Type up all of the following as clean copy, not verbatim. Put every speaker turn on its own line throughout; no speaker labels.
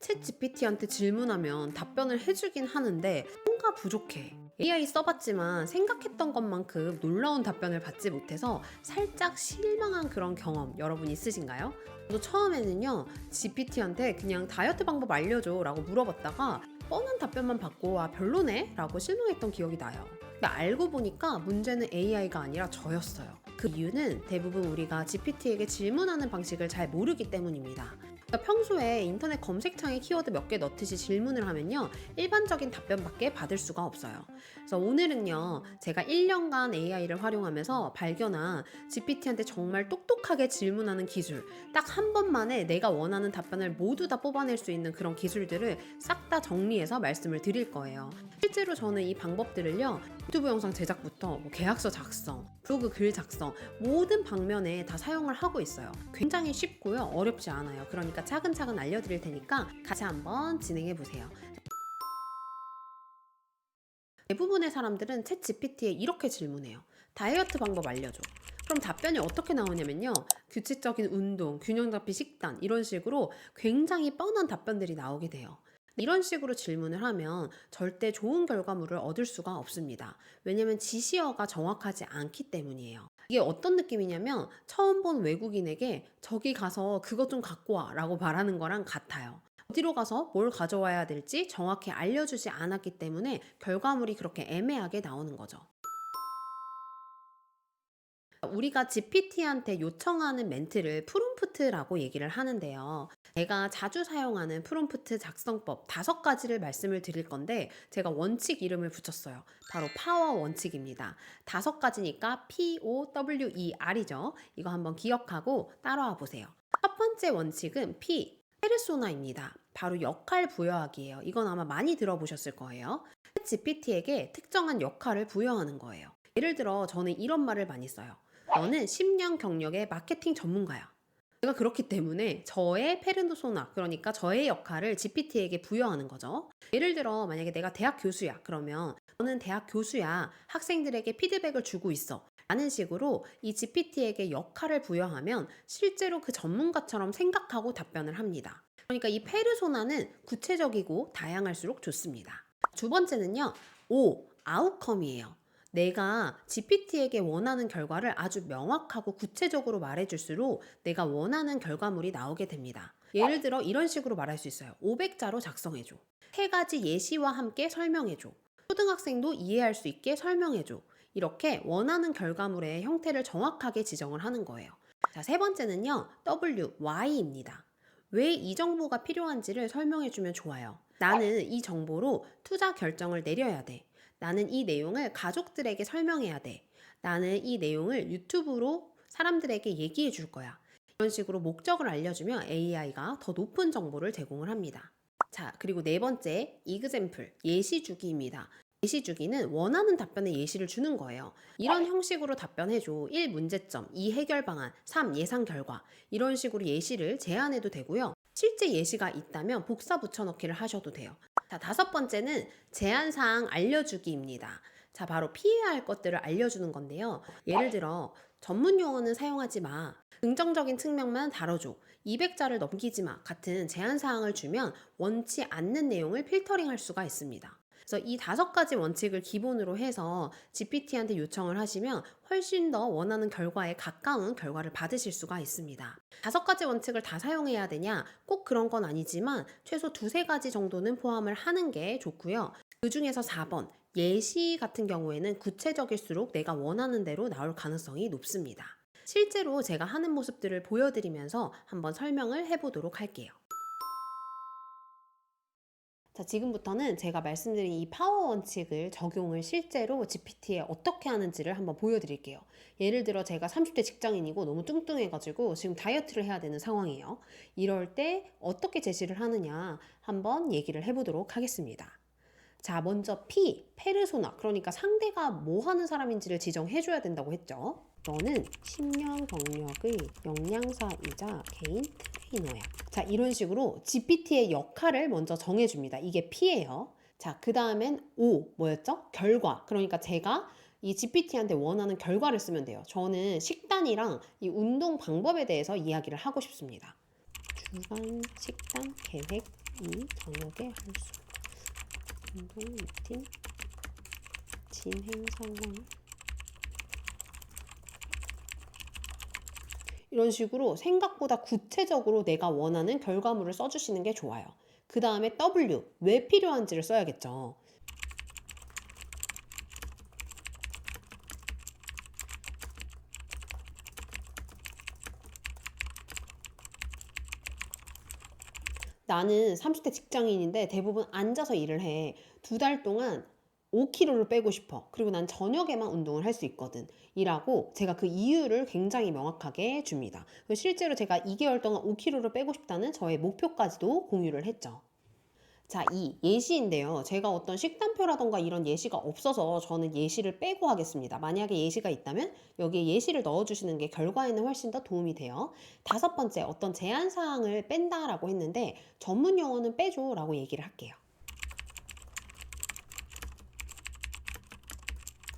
챗 GPT한테 질문하면 답변을 해주긴 하는데 뭔가 부족해. AI 써봤지만 생각했던 것만큼 놀라운 답변을 받지 못해서 살짝 실망한 그런 경험 여러분 있으신가요? 저도 처음에는요 GPT한테 그냥 다이어트 방법 알려줘 라고 물어봤다가 뻔한 답변만 받고 아 별로네? 라고 실망했던 기억이 나요. 근데 알고 보니까 문제는 AI가 아니라 저였어요. 그 이유는 대부분 우리가 GPT에게 질문하는 방식을 잘 모르기 때문입니다. 그러니까 평소에 인터넷 검색창에 키워드 몇 개 넣듯이 질문을 하면요 일반적인 답변밖에 받을 수가 없어요. 그래서 오늘은요 제가 1년간 AI를 활용하면서 발견한 GPT한테 정말 똑똑하게 질문하는 기술, 딱 한 번만에 내가 원하는 답변을 모두 다 뽑아낼 수 있는 그런 기술들을 싹 다 정리해서 말씀을 드릴 거예요. 실제로 저는 이 방법들을요 유튜브 영상 제작부터 계약서 작성, 블로그 글 작성 모든 방면에 다 사용을 하고 있어요. 굉장히 쉽고요 어렵지 않아요. 그러니까 차근차근 알려드릴 테니까 같이 한번 진행해 보세요. 대부분의 사람들은 챗 GPT에 이렇게 질문해요. 다이어트 방법 알려줘. 그럼 답변이 어떻게 나오냐면요. 규칙적인 운동, 균형 잡힌 식단 이런 식으로 굉장히 뻔한 답변들이 나오게 돼요. 이런 식으로 질문을 하면 절대 좋은 결과물을 얻을 수가 없습니다. 왜냐면 지시어가 정확하지 않기 때문이에요. 이게 어떤 느낌이냐면 처음 본 외국인에게 저기 가서 그것 좀 갖고 와 라고 말하는 거랑 같아요. 어디로 가서 뭘 가져와야 될지 정확히 알려주지 않았기 때문에 결과물이 그렇게 애매하게 나오는 거죠. 우리가 GPT한테 요청하는 멘트를 프롬프트라고 얘기를 하는데요. 제가 자주 사용하는 프롬프트 작성법 5가지를 말씀을 드릴 건데 제가 원칙 이름을 붙였어요. 바로 파워 원칙입니다. 5가지니까 POWER이죠. 이거 한번 기억하고 따라와 보세요. 첫 번째 원칙은 페르소나입니다. 바로 역할 부여하기예요. 이건 아마 많이 들어보셨을 거예요. GPT에게 특정한 역할을 부여하는 거예요. 예를 들어 저는 이런 말을 많이 써요. 너는 10년 경력의 마케팅 전문가야. 제가 그렇기 때문에 저의 페르소나, 그러니까 저의 역할을 GPT에게 부여하는 거죠. 예를 들어 만약에 내가 대학 교수야. 그러면 너는 대학 교수야. 학생들에게 피드백을 주고 있어. 라는 식으로 이 GPT에게 역할을 부여하면 실제로 그 전문가처럼 생각하고 답변을 합니다. 그러니까 이 페르소나는 구체적이고 다양할수록 좋습니다. 두 번째는요. 아웃컴이에요. 내가 GPT에게 원하는 결과를 아주 명확하고 구체적으로 말해줄수록 내가 원하는 결과물이 나오게 됩니다. 예를 들어 이런 식으로 말할 수 있어요. 500자로 작성해줘. 3가지 예시와 함께 설명해줘. 초등학생도 이해할 수 있게 설명해줘. 이렇게 원하는 결과물의 형태를 정확하게 지정을 하는 거예요. 자, 세 번째는요. Why입니다. 왜 이 정보가 필요한지를 설명해주면 좋아요. 나는 이 정보로 투자 결정을 내려야 돼. 나는 이 내용을 가족들에게 설명해야 돼. 나는 이 내용을 유튜브로 사람들에게 얘기해 줄 거야. 이런 식으로 목적을 알려주면 AI가 더 높은 정보를 제공을 합니다. 자, 그리고 네 번째, example, 예시 주기입니다. 예시 주기는 원하는 답변의 예시를 주는 거예요. 이런 형식으로 답변해줘. 1. 문제점, 2. 해결 방안, 3. 예상 결과. 이런 식으로 예시를 제안해도 되고요. 실제 예시가 있다면 복사 붙여넣기를 하셔도 돼요. 자, 5번째는 제한사항 알려주기입니다. 자, 바로 피해야 할 것들을 알려주는 건데요. 예를 들어 전문 용어는 사용하지 마. 긍정적인 측면만 다뤄줘. 200자를 넘기지 마. 같은 제한사항을 주면 원치 않는 내용을 필터링할 수가 있습니다. 그래서 이 5가지 원칙을 기본으로 해서 GPT한테 요청을 하시면 훨씬 더 원하는 결과에 가까운 결과를 받으실 수가 있습니다. 5가지 원칙을 다 사용해야 되냐? 꼭 그런 건 아니지만 최소 2-3가지 정도는 포함을 하는 게 좋고요. 그 중에서 4번, 예시 같은 경우에는 구체적일수록 내가 원하는 대로 나올 가능성이 높습니다. 실제로 제가 하는 모습들을 보여드리면서 한번 설명을 해보도록 할게요. 자, 지금부터는 제가 말씀드린 이 파워 원칙을 적용을 실제로 GPT에 어떻게 하는지를 한번 보여드릴게요. 예를 들어 제가 30대 직장인이고 너무 뚱뚱해가지고 지금 다이어트를 해야 되는 상황이에요. 이럴 때 어떻게 제시를 하느냐 한번 얘기를 해보도록 하겠습니다. 자, 먼저 페르소나, 그러니까 상대가 뭐 하는 사람인지를 지정해줘야 된다고 했죠. 너는 10년 경력의 영양사이자 개인 트레이너야. 자, 이런 식으로 GPT의 역할을 먼저 정해줍니다. 이게 P예요. 자, 그 다음엔 O, 뭐였죠? 결과. 그러니까 제가 이 GPT한테 원하는 결과를 쓰면 돼요. 저는 식단이랑 이 운동 방법에 대해서 이야기를 하고 싶습니다. 주간 식단 계획 이 저녁에 할 수. 운동 루틴 진행 상황. 이런 식으로 생각보다 구체적으로 내가 원하는 결과물을 써주시는 게 좋아요. 그 다음에 W, 왜 필요한지를 써야겠죠. 나는 30대 직장인인데 대부분 앉아서 일을 해. 2달 동안 5kg를 빼고 싶어. 그리고 난 저녁에만 운동을 할 수 있거든. 이라고 제가 그 이유를 굉장히 명확하게 줍니다. 실제로 제가 2개월 동안 5kg를 빼고 싶다는 저의 목표까지도 공유를 했죠. 자, 이 예시인데요. 제가 어떤 식단표라던가 이런 예시가 없어서 저는 예시를 빼고 하겠습니다. 만약에 예시가 있다면 여기에 예시를 넣어주시는 게 결과에는 훨씬 더 도움이 돼요. 5번째, 어떤 제한 사항을 뺀다라고 했는데 전문 용어는 빼줘라고 얘기를 할게요.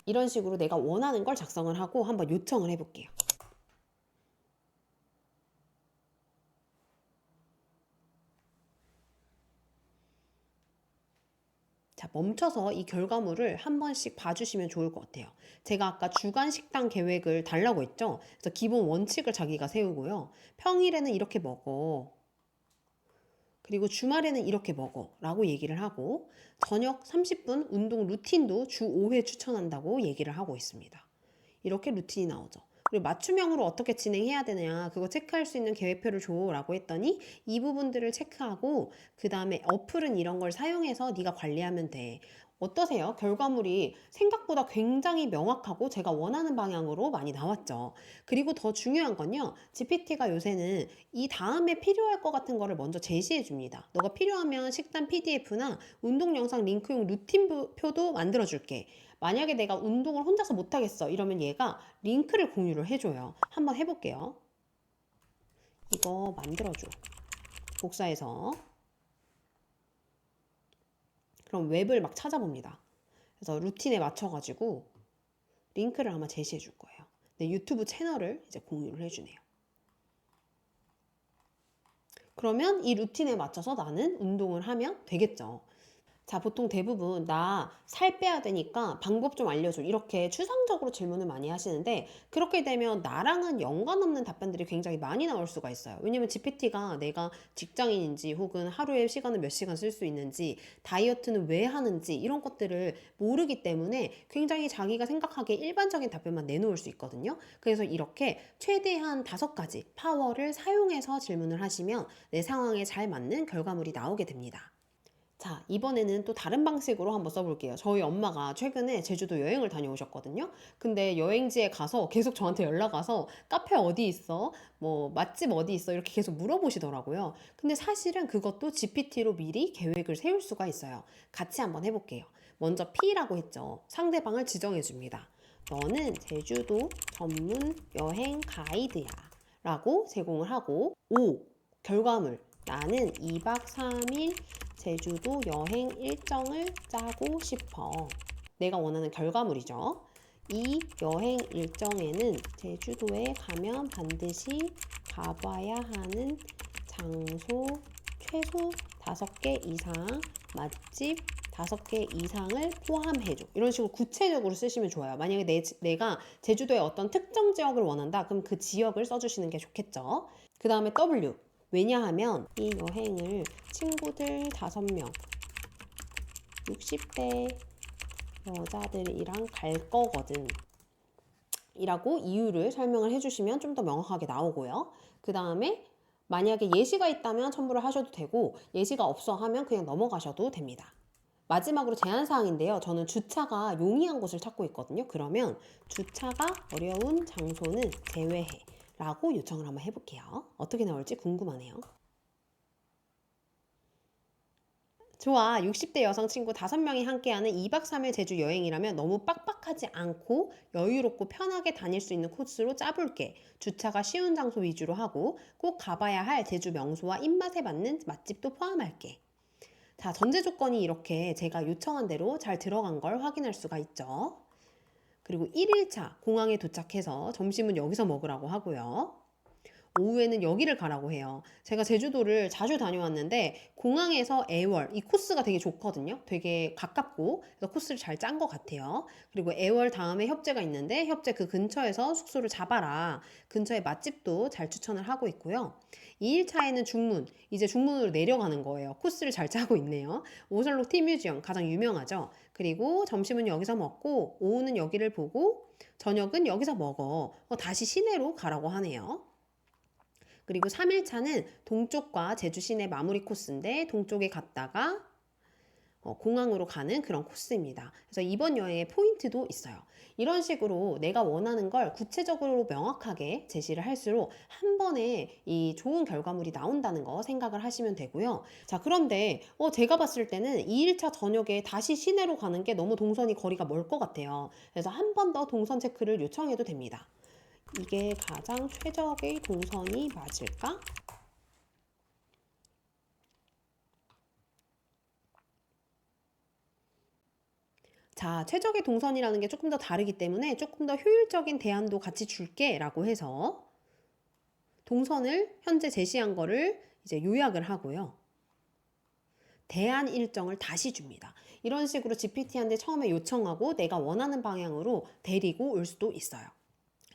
이런 식으로 내가 원하는 걸 작성을 하고 한번 요청을 해볼게요. 자, 멈춰서 이 결과물을 한 번씩 봐주시면 좋을 것 같아요. 제가 아까 주간 식단 계획을 달라고 했죠. 그래서 기본 원칙을 자기가 세우고요. 평일에는 이렇게 먹어. 그리고 주말에는 이렇게 먹어. 라고 얘기를 하고 저녁 30분 운동 루틴도 주 5회 추천한다고 얘기를 하고 있습니다. 이렇게 루틴이 나오죠. 그리고 맞춤형으로 어떻게 진행해야 되냐 그거 체크할 수 있는 계획표를 줘라고 했더니 이 부분들을 체크하고 그 다음에 어플은 이런 걸 사용해서 네가 관리하면 돼. 어떠세요? 결과물이 생각보다 굉장히 명확하고 제가 원하는 방향으로 많이 나왔죠. 그리고 더 중요한 건요. GPT가 요새는 이 다음에 필요할 것 같은 거를 먼저 제시해 줍니다. 너가 필요하면 식단 PDF나 운동 영상 링크용 루틴표도 만들어 줄게. 만약에 내가 운동을 혼자서 못하겠어 이러면 얘가 링크를 공유를 해줘요. 한번 해볼게요. 이거 만들어줘. 복사해서. 그럼 웹을 막 찾아봅니다. 그래서 루틴에 맞춰가지고 링크를 아마 제시해 줄 거예요. 네, 유튜브 채널을 이제 공유를 해주네요. 그러면 이 루틴에 맞춰서 나는 운동을 하면 되겠죠. 자, 보통 대부분 나 살 빼야 되니까 방법 좀 알려줘. 이렇게 추상적으로 질문을 많이 하시는데 그렇게 되면 나랑은 연관없는 답변들이 굉장히 많이 나올 수가 있어요. 왜냐면 GPT가 내가 직장인인지 혹은 하루에 시간을 몇 시간 쓸 수 있는지 다이어트는 왜 하는지 이런 것들을 모르기 때문에 굉장히 자기가 생각하기에 일반적인 답변만 내놓을 수 있거든요. 그래서 이렇게 최대한 5가지 파워를 사용해서 질문을 하시면 내 상황에 잘 맞는 결과물이 나오게 됩니다. 자, 이번에는 또 다른 방식으로 한번 써볼게요. 저희 엄마가 최근에 제주도 여행을 다녀오셨거든요. 근데 여행지에 가서 계속 저한테 연락 와서 카페 어디 있어? 뭐 맛집 어디 있어? 이렇게 계속 물어보시더라고요. 근데 사실은 그것도 GPT로 미리 계획을 세울 수가 있어요. 같이 한번 해볼게요. 먼저 P라고 했죠. 상대방을 지정해 줍니다. 너는 제주도 전문 여행 가이드야. 라고 제공을 하고 O, 결과물. 나는 2박 3일 제주도 여행 일정을 짜고 싶어. 내가 원하는 결과물이죠. 이 여행 일정에는 제주도에 가면 반드시 가봐야 하는 장소 최소 5개 이상, 맛집 5개 이상을 포함해줘. 이런 식으로 구체적으로 쓰시면 좋아요. 만약에 내가 제주도의 어떤 특정 지역을 원한다. 그럼 그 지역을 써주시는 게 좋겠죠. 그 다음에 W. 왜냐하면 이 여행을 친구들 5명, 60대 여자들이랑 갈 거거든. 이라고 이유를 설명을 해주시면 좀 더 명확하게 나오고요. 그 다음에 만약에 예시가 있다면 첨부를 하셔도 되고 예시가 없어 하면 그냥 넘어가셔도 됩니다. 마지막으로 제한사항인데요. 저는 주차가 용이한 곳을 찾고 있거든요. 그러면 주차가 어려운 장소는 제외해 라고 요청을 한번 해볼게요. 어떻게 나올지 궁금하네요. 좋아. 60대 여성 친구 5명이 함께하는 2박 3일 제주 여행이라면 너무 빡빡하지 않고 여유롭고 편하게 다닐 수 있는 코스로 짜볼게. 주차가 쉬운 장소 위주로 하고 꼭 가봐야 할 제주 명소와 입맛에 맞는 맛집도 포함할게. 자, 전제 조건이 이렇게 제가 요청한 대로 잘 들어간 걸 확인할 수가 있죠. 그리고 1일차 공항에 도착해서 점심은 여기서 먹으라고 하고요. 오후에는 여기를 가라고 해요. 제가 제주도를 자주 다녀왔는데 공항에서 애월 이 코스가 되게 좋거든요. 되게 가깝고 그래서 코스를 잘 짠 것 같아요. 그리고 애월 다음에 협재가 있는데 협재 그 근처에서 숙소를 잡아라. 근처에 맛집도 잘 추천을 하고 있고요. 2일차에는 중문, 이제 중문으로 내려가는 거예요. 코스를 잘 짜고 있네요. 오슬로 티뮤지엄 가장 유명하죠. 그리고 점심은 여기서 먹고 오후는 여기를 보고 저녁은 여기서 먹어. 다시 시내로 가라고 하네요. 그리고 3일차는 동쪽과 제주 시내 마무리 코스인데 동쪽에 갔다가 공항으로 가는 그런 코스입니다. 그래서 이번 여행의 포인트도 있어요. 이런 식으로 내가 원하는 걸 구체적으로 명확하게 제시를 할수록 한 번에 이 좋은 결과물이 나온다는 거 생각을 하시면 되고요. 자, 그런데 제가 봤을 때는 2일차 저녁에 다시 시내로 가는 게 너무 동선이 거리가 멀 것 같아요. 그래서 한 번 더 동선 체크를 요청해도 됩니다. 이게 가장 최적의 동선이 맞을까? 자, 최적의 동선이라는 게 조금 더 다르기 때문에 조금 더 효율적인 대안도 같이 줄게 라고 해서 동선을 현재 제시한 거를 이제 요약을 하고요. 대안 일정을 다시 줍니다. 이런 식으로 GPT한테 처음에 요청하고 내가 원하는 방향으로 데리고 올 수도 있어요.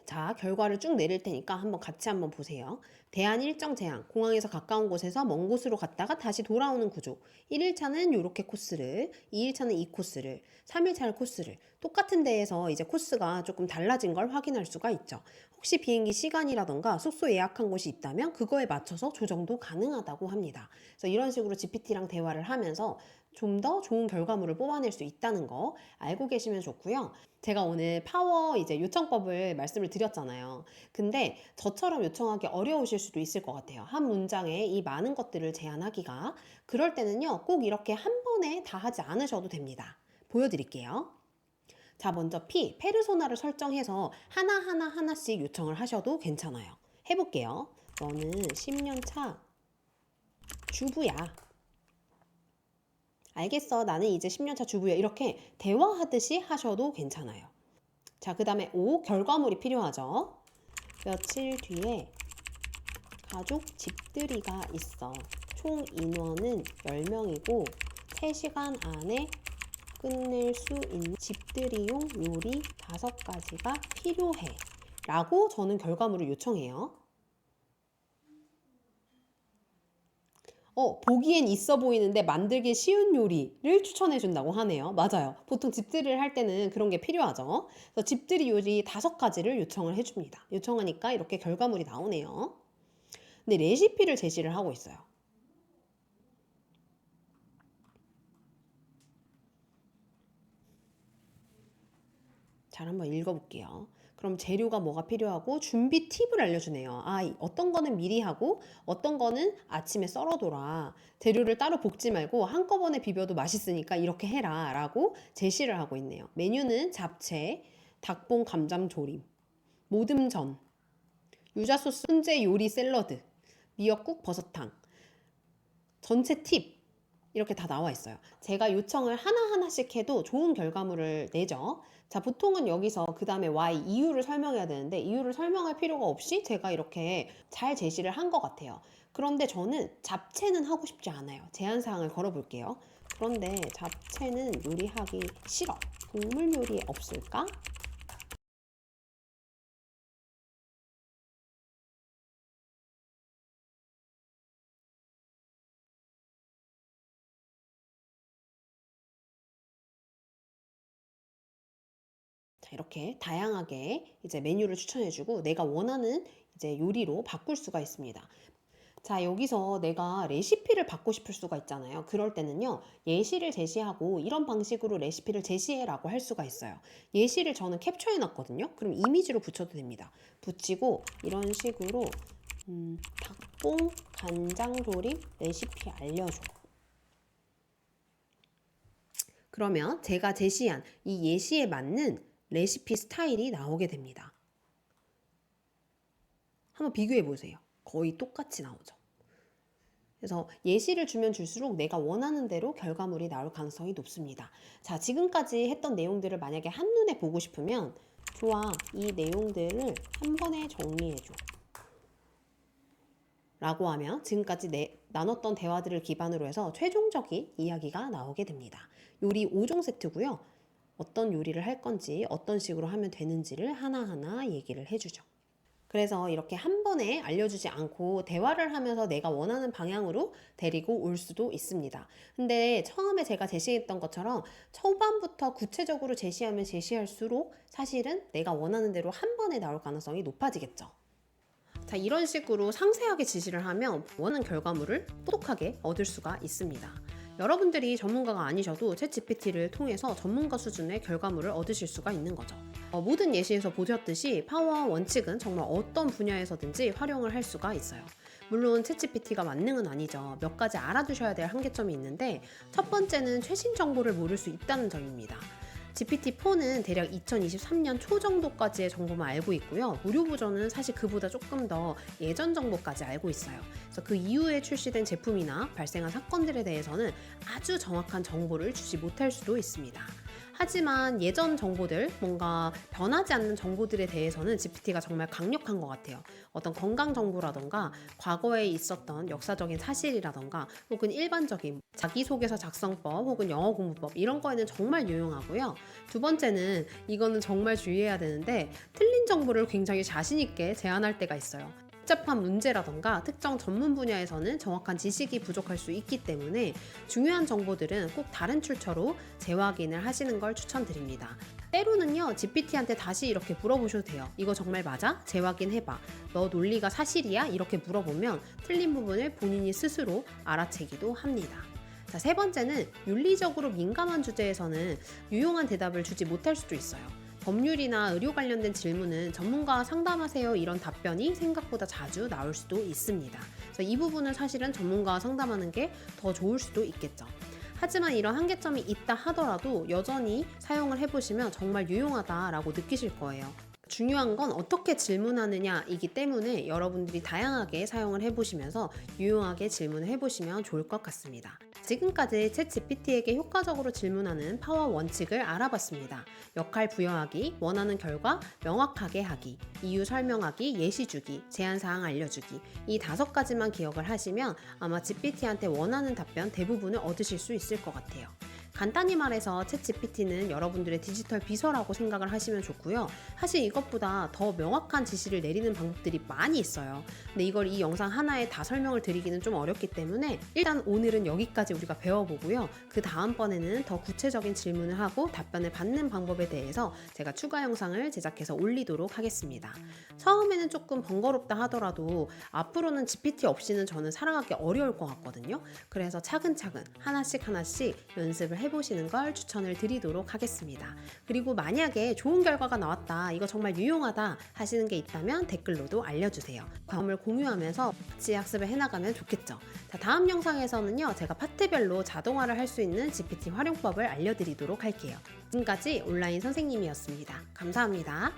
자, 결과를 쭉 내릴 테니까 같이 한번 보세요. 대안 일정 제한, 공항에서 가까운 곳에서 먼 곳으로 갔다가 다시 돌아오는 구조. 1일차는 이렇게 코스를, 2일차는 이 코스를, 3일차는 코스를 똑같은 데에서 이제 코스가 조금 달라진 걸 확인할 수가 있죠. 혹시 비행기 시간이라던가 숙소 예약한 곳이 있다면 그거에 맞춰서 조정도 가능하다고 합니다. 그래서 이런 식으로 GPT랑 대화를 하면서 좀 더 좋은 결과물을 뽑아낼 수 있다는 거 알고 계시면 좋고요. 제가 오늘 파워 이제 요청법을 말씀을 드렸잖아요. 근데 저처럼 요청하기 어려우실 수도 있을 것 같아요. 한 문장에 이 많은 것들을 제안하기가. 그럴 때는요, 꼭 이렇게 한 번에 다 하지 않으셔도 됩니다. 보여드릴게요. 자, 먼저 페르소나를 설정해서 하나씩 요청을 하셔도 괜찮아요. 해볼게요. 너는 10년 차 주부야. 알겠어. 나는 이제 10년 차 주부야. 이렇게 대화하듯이 하셔도 괜찮아요. 자, 그 다음에 5. 결과물이 필요하죠. 며칠 뒤에 가족 집들이가 있어. 총 인원은 10명이고 3시간 안에 끝낼 수 있는 집들이용 요리 5가지가 필요해. 라고 저는 결과물을 요청해요. 보기엔 있어 보이는데 만들기 쉬운 요리를 추천해 준다고 하네요. 맞아요. 보통 집들이를 할 때는 그런 게 필요하죠. 그래서 집들이 요리 5가지를 요청을 해줍니다. 요청하니까 이렇게 결과물이 나오네요. 근데 레시피를 제시를 하고 있어요. 잘 한번 읽어볼게요. 그럼 재료가 뭐가 필요하고 준비 팁을 알려주네요. 어떤 거는 미리 하고 어떤 거는 아침에 썰어둬라. 재료를 따로 볶지 말고 한꺼번에 비벼도 맛있으니까 이렇게 해라 라고 제시를 하고 있네요. 메뉴는 잡채, 닭봉 감잠 조림, 모듬전, 유자소스 훈제 요리 샐러드, 미역국 버섯탕, 전체 팁 이렇게 다 나와 있어요. 제가 요청을 하나하나씩 해도 좋은 결과물을 내죠. 자, 보통은 여기서 그 다음에 why 이유를 설명해야 되는데 이유를 설명할 필요가 없이 제가 이렇게 잘 제시를 한 것 같아요. 그런데 저는 잡채는 하고 싶지 않아요. 제한사항을 걸어볼게요. 그런데 잡채는 요리하기 싫어. 국물 요리에 없을까? 자, 이렇게 다양하게 이제 메뉴를 추천해주고 내가 원하는 이제 요리로 바꿀 수가 있습니다. 자, 여기서 내가 레시피를 받고 싶을 수가 있잖아요. 그럴 때는요, 예시를 제시하고 이런 방식으로 레시피를 제시해라고 할 수가 있어요. 예시를 저는 캡처해 놨거든요. 그럼 이미지로 붙여도 됩니다. 붙이고 이런 식으로 닭봉 간장조림 레시피 알려줘. 그러면 제가 제시한 이 예시에 맞는 레시피 스타일이 나오게 됩니다. 한번 비교해 보세요. 거의 똑같이 나오죠. 그래서 예시를 주면 줄수록 내가 원하는 대로 결과물이 나올 가능성이 높습니다. 자, 지금까지 했던 내용들을 만약에 한눈에 보고 싶으면 좋아, 이 내용들을 한 번에 정리해줘. 라고 하면 지금까지 나눴던 대화들을 기반으로 해서 최종적인 이야기가 나오게 됩니다. 요리 5종 세트고요. 어떤 요리를 할 건지 어떤 식으로 하면 되는지를 하나하나 얘기를 해주죠. 그래서 이렇게 한 번에 알려주지 않고 대화를 하면서 내가 원하는 방향으로 데리고 올 수도 있습니다. 근데 처음에 제가 제시했던 것처럼 초반부터 구체적으로 제시하면 제시할수록 사실은 내가 원하는 대로 한 번에 나올 가능성이 높아지겠죠. 자, 이런 식으로 상세하게 지시를 하면 원하는 결과물을 똑똑하게 얻을 수가 있습니다. 여러분들이 전문가가 아니셔도 챗GPT를 통해서 전문가 수준의 결과물을 얻으실 수가 있는 거죠. 모든 예시에서 보셨듯이 파워 원칙은 정말 어떤 분야에서든지 활용을 할 수가 있어요. 물론 챗GPT가 만능은 아니죠. 몇 가지 알아두셔야 될 한계점이 있는데 첫 번째는 최신 정보를 모를 수 있다는 점입니다. GPT-4는 대략 2023년 초 정도까지의 정보만 알고 있고요. 무료 버전은 사실 그보다 조금 더 예전 정보까지 알고 있어요. 그래서 그 이후에 출시된 제품이나 발생한 사건들에 대해서는 아주 정확한 정보를 주지 못할 수도 있습니다. 하지만 예전 정보들, 뭔가 변하지 않는 정보들에 대해서는 GPT가 정말 강력한 것 같아요. 어떤 건강 정보라던가 과거에 있었던 역사적인 사실이라던가 혹은 일반적인 자기소개서 작성법 혹은 영어 공부법 이런 거에는 정말 유용하고요. 두 번째는 이거는 정말 주의해야 되는데 틀린 정보를 굉장히 자신 있게 제안할 때가 있어요. 복잡한 문제라던가 특정 전문 분야에서는 정확한 지식이 부족할 수 있기 때문에 중요한 정보들은 꼭 다른 출처로 재확인을 하시는 걸 추천드립니다. 때로는요, GPT한테 다시 이렇게 물어보셔도 돼요. 이거 정말 맞아? 재확인해봐. 너 논리가 사실이야? 이렇게 물어보면 틀린 부분을 본인이 스스로 알아채기도 합니다. 자, 세 번째는 윤리적으로 민감한 주제에서는 유용한 대답을 주지 못할 수도 있어요. 법률이나 의료 관련된 질문은 전문가와 상담하세요 이런 답변이 생각보다 자주 나올 수도 있습니다. 그래서 이 부분은 사실은 전문가와 상담하는 게 더 좋을 수도 있겠죠. 하지만 이런 한계점이 있다 하더라도 여전히 사용을 해보시면 정말 유용하다라고 느끼실 거예요. 중요한 건 어떻게 질문하느냐이기 때문에 여러분들이 다양하게 사용을 해보시면서 유용하게 질문을 해보시면 좋을 것 같습니다. 지금까지 챗GPT에게 효과적으로 질문하는 파워 원칙을 알아봤습니다. 역할 부여하기, 원하는 결과 명확하게 하기, 이유 설명하기, 예시 주기, 제한사항 알려주기 이 5가지만 기억을 하시면 아마 GPT한테 원하는 답변 대부분을 얻으실 수 있을 것 같아요. 간단히 말해서 챗GPT는 여러분들의 디지털 비서라고 생각을 하시면 좋고요. 사실 이것보다 더 명확한 지시를 내리는 방법들이 많이 있어요. 근데 이걸 이 영상 하나에 다 설명을 드리기는 좀 어렵기 때문에 일단 오늘은 여기까지 우리가 배워보고요. 그 다음번에는 더 구체적인 질문을 하고 답변을 받는 방법에 대해서 제가 추가 영상을 제작해서 올리도록 하겠습니다. 처음에는 조금 번거롭다 하더라도 앞으로는 GPT 없이는 저는 살아가기 어려울 것 같거든요. 그래서 차근차근 하나씩 연습을 해보시는 걸 추천을 드리도록 하겠습니다. 그리고 만약에 좋은 결과가 나왔다, 이거 정말 유용하다 하시는 게 있다면 댓글로도 알려주세요. 경험을 공유하면서 같이 학습을 해나가면 좋겠죠. 자, 다음 영상에서는요, 제가 파트별로 자동화를 할 수 있는 GPT 활용법을 알려드리도록 할게요. 지금까지 온라인 선생님이었습니다. 감사합니다.